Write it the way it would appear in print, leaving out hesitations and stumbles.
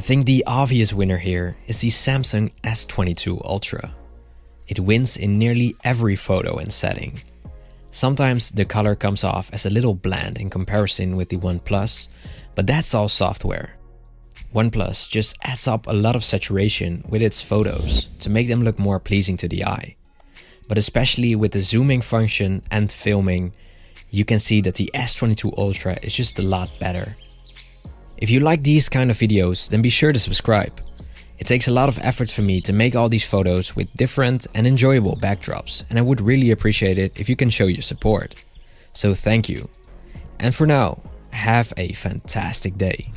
I think the obvious winner here is the Samsung S22 Ultra. It wins in nearly every photo and setting. Sometimes the color comes off as a little bland in comparison with the Oneplus, but that's all software. Oneplus just adds up a lot of saturation with its photos to make them look more pleasing to the eye. But especially with the zooming function and filming, you can see that the S22 Ultra is just a lot better. If you like these kind of videos, then be sure to subscribe. It takes a lot of effort for me to make all these photos with different and enjoyable backdrops, and I would really appreciate it if you can show your support. So thank you. And for now, have a fantastic day.